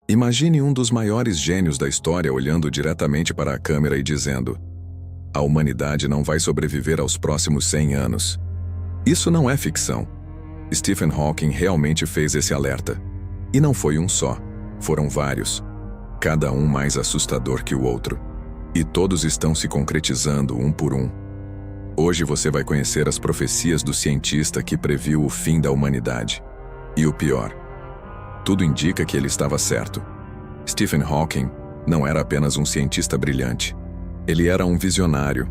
Imagine um dos maiores gênios da história olhando diretamente para a câmera e dizendo: a humanidade não vai sobreviver aos próximos 100 anos. Isso não é ficção. Stephen Hawking realmente fez esse alerta. E não foi um só, foram vários. Cada um mais assustador que o outro. E todos estão se concretizando um por um. Hoje você vai conhecer as profecias do cientista que previu o fim da humanidade. E o pior, tudo indica que ele estava certo. Stephen Hawking não era apenas um cientista brilhante. Ele era um visionário,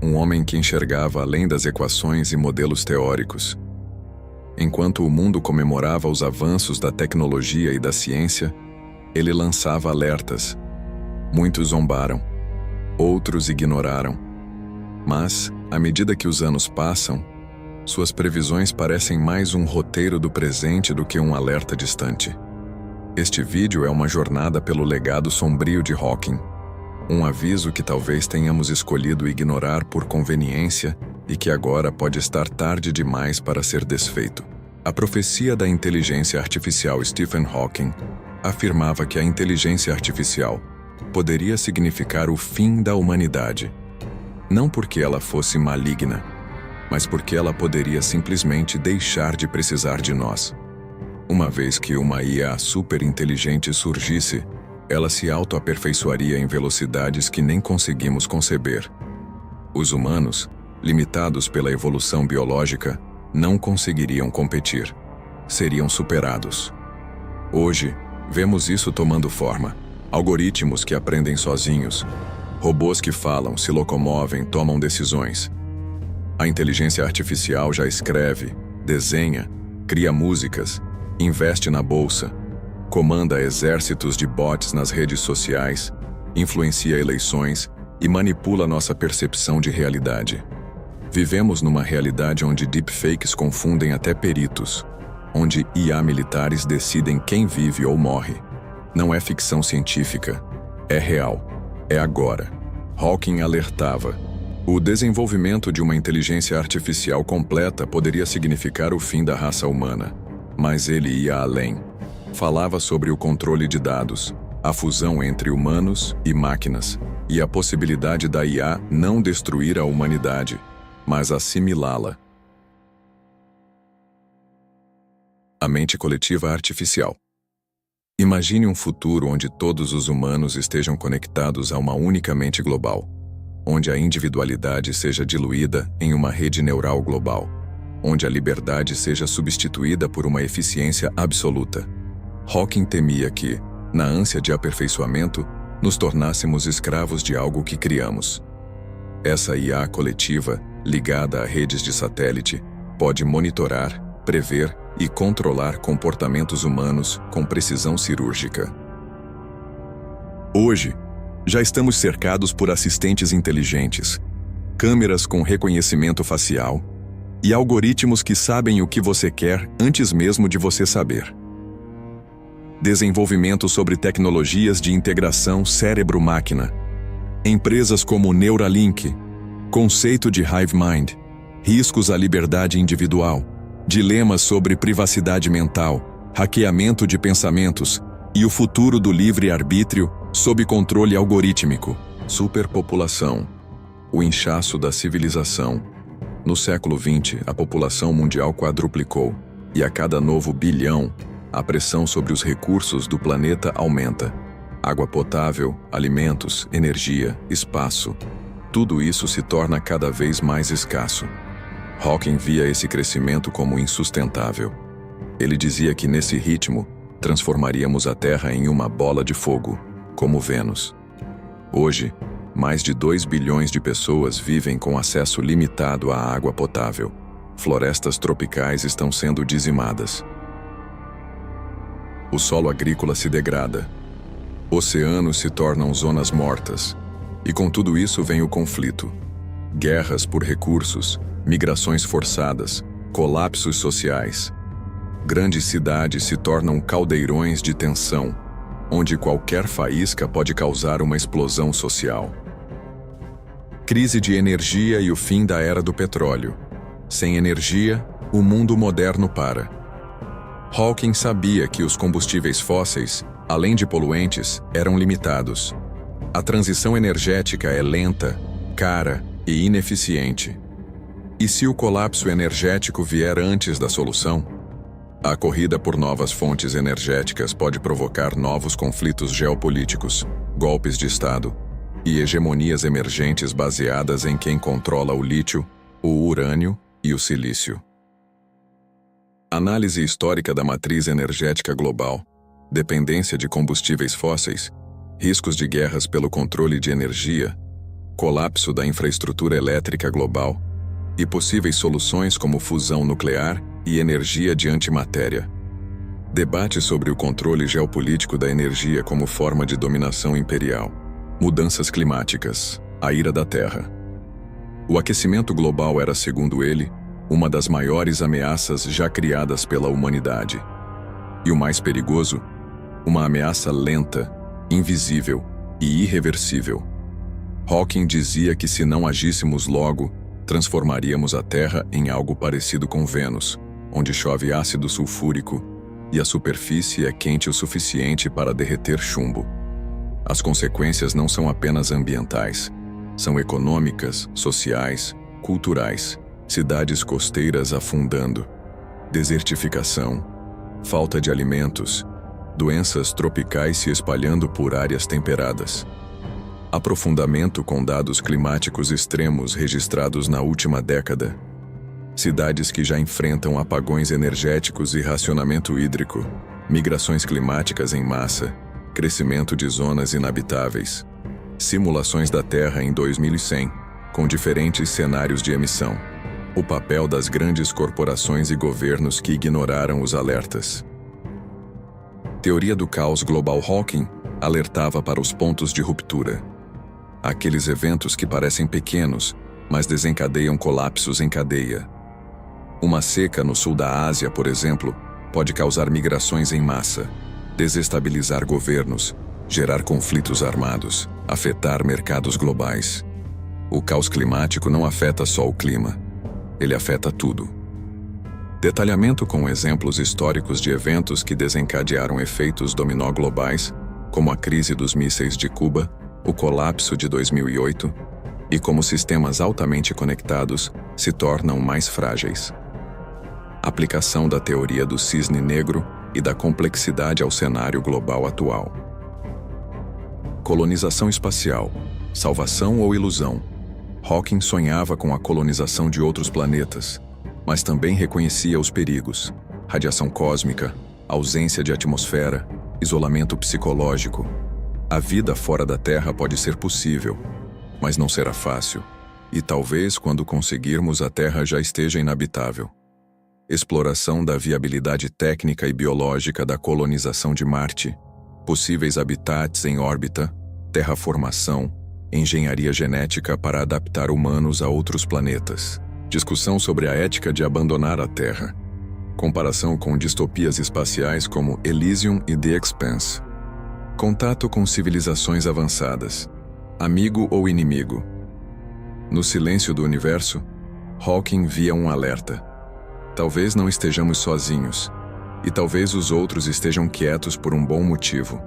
um homem que enxergava além das equações e modelos teóricos. Enquanto o mundo comemorava os avanços da tecnologia e da ciência, ele lançava alertas. Muitos zombaram, outros ignoraram. Mas, à medida que os anos passam, suas previsões parecem mais um roteiro do presente do que um alerta distante. Este vídeo é uma jornada pelo legado sombrio de Hawking. Um aviso que talvez tenhamos escolhido ignorar por conveniência e que agora pode estar tarde demais para ser desfeito. A profecia da inteligência artificial Stephen Hawking afirmava que a inteligência artificial poderia significar o fim da humanidade. Não porque ela fosse maligna, mas porque ela poderia simplesmente deixar de precisar de nós. Uma vez que uma IA superinteligente surgisse, ela se autoaperfeiçoaria em velocidades que nem conseguimos conceber. Os humanos, limitados pela evolução biológica, não conseguiriam competir. Seriam superados. Hoje, vemos isso tomando forma. Algoritmos que aprendem sozinhos, robôs que falam, se locomovem, tomam decisões. A inteligência artificial já escreve, desenha, cria músicas, investe na bolsa, comanda exércitos de bots nas redes sociais, influencia eleições e manipula nossa percepção de realidade. Vivemos numa realidade onde deepfakes confundem até peritos, onde IA militares decidem quem vive ou morre. Não é ficção científica, é real, é agora. Hawking alertava: o desenvolvimento de uma inteligência artificial completa poderia significar o fim da raça humana, mas ele ia além. Falava sobre o controle de dados, a fusão entre humanos e máquinas, e a possibilidade da IA não destruir a humanidade, mas assimilá-la. A mente coletiva artificial. Imagine um futuro onde todos os humanos estejam conectados a uma única mente global, onde a individualidade seja diluída em uma rede neural global, onde a liberdade seja substituída por uma eficiência absoluta. Hawking temia que, na ânsia de aperfeiçoamento, nos tornássemos escravos de algo que criamos. Essa IA coletiva, ligada a redes de satélite, pode monitorar, prever e controlar comportamentos humanos com precisão cirúrgica. Hoje, já estamos cercados por assistentes inteligentes, câmeras com reconhecimento facial e algoritmos que sabem o que você quer antes mesmo de você saber. Desenvolvimento sobre tecnologias de integração cérebro-máquina. Empresas como Neuralink, conceito de Hive Mind, riscos à liberdade individual, dilemas sobre privacidade mental, hackeamento de pensamentos e o futuro do livre-arbítrio sob controle algorítmico. Superpopulação. O inchaço da civilização. No século XX, a população mundial quadruplicou, e a cada novo bilhão, a pressão sobre os recursos do planeta aumenta. Água potável, alimentos, energia, espaço. Tudo isso se torna cada vez mais escasso. Hawking via esse crescimento como insustentável. Ele dizia que nesse ritmo, transformaríamos a Terra em uma bola de fogo, como Vênus. Hoje, mais de 2 bilhões de pessoas vivem com acesso limitado à água potável. Florestas tropicais estão sendo dizimadas. O solo agrícola se degrada. Oceanos se tornam zonas mortas. E com tudo isso vem o conflito. Guerras por recursos, migrações forçadas, colapsos sociais. Grandes cidades se tornam caldeirões de tensão, onde qualquer faísca pode causar uma explosão social. Crise de energia e o fim da era do petróleo. Sem energia, o mundo moderno para. Hawking sabia que os combustíveis fósseis além de poluentes, eram limitados. A transição energética é lenta, cara e ineficiente. E se o colapso energético vier antes da solução? A corrida por novas fontes energéticas pode provocar novos conflitos geopolíticos, golpes de Estado e hegemonias emergentes baseadas em quem controla o lítio, o urânio e o silício. Análise histórica da matriz energética global, dependência de combustíveis fósseis, riscos de guerras pelo controle de energia, colapso da infraestrutura elétrica global e possíveis soluções como fusão nuclear e energia de antimatéria. Debate sobre o controle geopolítico da energia como forma de dominação imperial. Mudanças climáticas, a ira da Terra. O aquecimento global era, segundo ele, uma das maiores ameaças já criadas pela humanidade. E o mais perigoso, uma ameaça lenta, invisível e irreversível. Hawking dizia que se não agíssemos logo, transformaríamos a Terra em algo parecido com Vênus, onde chove ácido sulfúrico e a superfície é quente o suficiente para derreter chumbo. As consequências não são apenas ambientais, são econômicas, sociais, culturais, cidades costeiras afundando, desertificação, falta de alimentos, doenças tropicais se espalhando por áreas temperadas. Aprofundamento com dados climáticos extremos registrados na última década. Cidades que já enfrentam apagões energéticos e racionamento hídrico, migrações climáticas em massa, crescimento de zonas inabitáveis. Simulações da Terra em 2100, com diferentes cenários de emissão. O papel das grandes corporações e governos que ignoraram os alertas. Teoria do caos global. Hawking alertava para os pontos de ruptura. Aqueles eventos que parecem pequenos, mas desencadeiam colapsos em cadeia. Uma seca no sul da Ásia, por exemplo, pode causar migrações em massa, desestabilizar governos, gerar conflitos armados, afetar mercados globais. O caos climático não afeta só o clima, ele afeta tudo. Detalhamento com exemplos históricos de eventos que desencadearam efeitos dominó globais, como a crise dos mísseis de Cuba, o colapso de 2008, e como sistemas altamente conectados se tornam mais frágeis. Aplicação da teoria do cisne negro e da complexidade ao cenário global atual. Colonização espacial, salvação ou ilusão? Hawking sonhava com a colonização de outros planetas, mas também reconhecia os perigos: radiação cósmica, ausência de atmosfera, isolamento psicológico. A vida fora da Terra pode ser possível, mas não será fácil, e talvez quando conseguirmos a Terra já esteja inabitável. Exploração da viabilidade técnica e biológica da colonização de Marte, possíveis habitats em órbita, terraformação, engenharia genética para adaptar humanos a outros planetas. Discussão sobre a ética de abandonar a Terra. Comparação com distopias espaciais como Elysium e The Expanse. Contato com civilizações avançadas. Amigo ou inimigo? No silêncio do universo, Hawking via um alerta. Talvez não estejamos sozinhos, e talvez os outros estejam quietos por um bom motivo.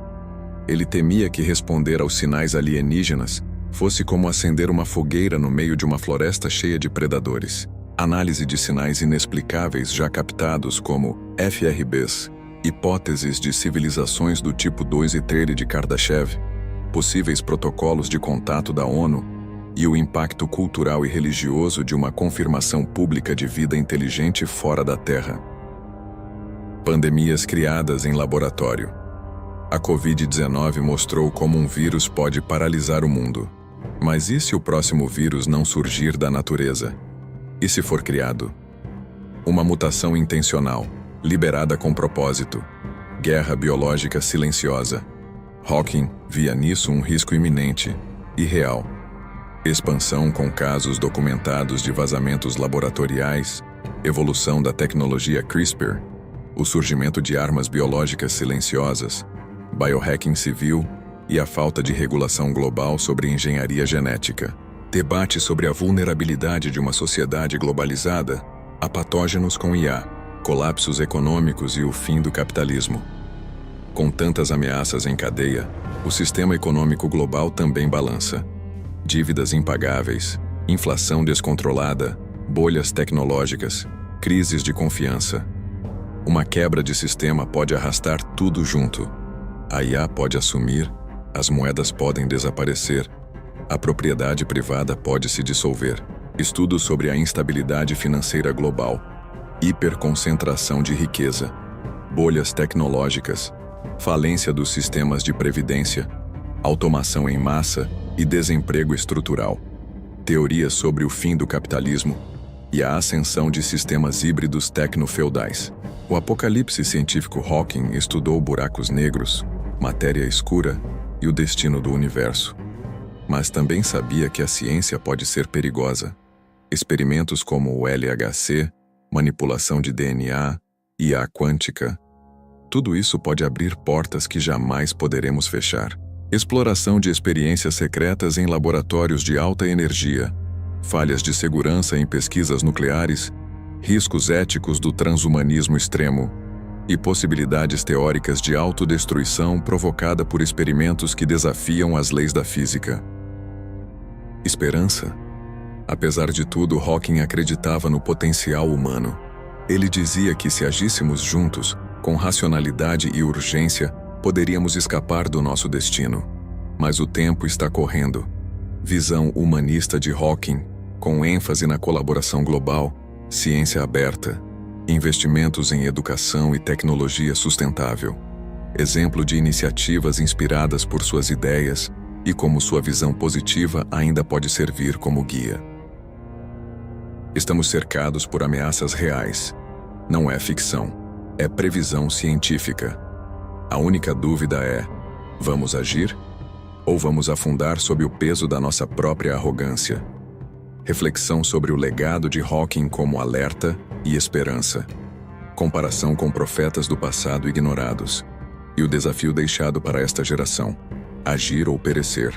Ele temia que responder aos sinais alienígenas fosse como acender uma fogueira no meio de uma floresta cheia de predadores. Análise de sinais inexplicáveis já captados como FRBs, hipóteses de civilizações do tipo 2 e 3 de Kardashev, possíveis protocolos de contato da ONU e o impacto cultural e religioso de uma confirmação pública de vida inteligente fora da Terra. Pandemias criadas em laboratório. A Covid-19 mostrou como um vírus pode paralisar o mundo. Mas e se o próximo vírus não surgir da natureza? E se for criado? Uma mutação intencional, liberada com propósito. Guerra biológica silenciosa. Hawking via nisso um risco iminente e real. Expansão com casos documentados de vazamentos laboratoriais, evolução da tecnologia CRISPR, o surgimento de armas biológicas silenciosas, biohacking civil e a falta de regulação global sobre engenharia genética. Debate sobre a vulnerabilidade de uma sociedade globalizada a patógenos com IA, colapsos econômicos e o fim do capitalismo. Com tantas ameaças em cadeia, o sistema econômico global também balança. Dívidas impagáveis, inflação descontrolada, bolhas tecnológicas, crises de confiança. Uma quebra de sistema pode arrastar tudo junto. A IA pode assumir, as moedas podem desaparecer, a propriedade privada pode se dissolver. Estudos sobre a instabilidade financeira global, hiperconcentração de riqueza, bolhas tecnológicas, falência dos sistemas de previdência, automação em massa e desemprego estrutural. Teorias sobre o fim do capitalismo e a ascensão de sistemas híbridos tecno-feudais. O apocalipse científico Hawking estudou buracos negros, matéria escura e o destino do universo. Mas também sabia que a ciência pode ser perigosa. Experimentos como o LHC, manipulação de DNA, IA quântica, tudo isso pode abrir portas que jamais poderemos fechar. Exploração de experiências secretas em laboratórios de alta energia, falhas de segurança em pesquisas nucleares, riscos éticos do transhumanismo extremo e possibilidades teóricas de autodestruição provocada por experimentos que desafiam as leis da física. Esperança? Apesar de tudo, Hawking acreditava no potencial humano. Ele dizia que se agíssemos juntos, com racionalidade e urgência, poderíamos escapar do nosso destino. Mas o tempo está correndo. Visão humanista de Hawking, com ênfase na colaboração global, ciência aberta, investimentos em educação e tecnologia sustentável. Exemplo de iniciativas inspiradas por suas ideias e como sua visão positiva ainda pode servir como guia. Estamos cercados por ameaças reais. Não é ficção, é previsão científica. A única dúvida é: vamos agir? Ou vamos afundar sob o peso da nossa própria arrogância? Reflexão sobre o legado de Hawking como alerta e esperança. Comparação com profetas do passado ignorados. E o desafio deixado para esta geração: agir ou perecer.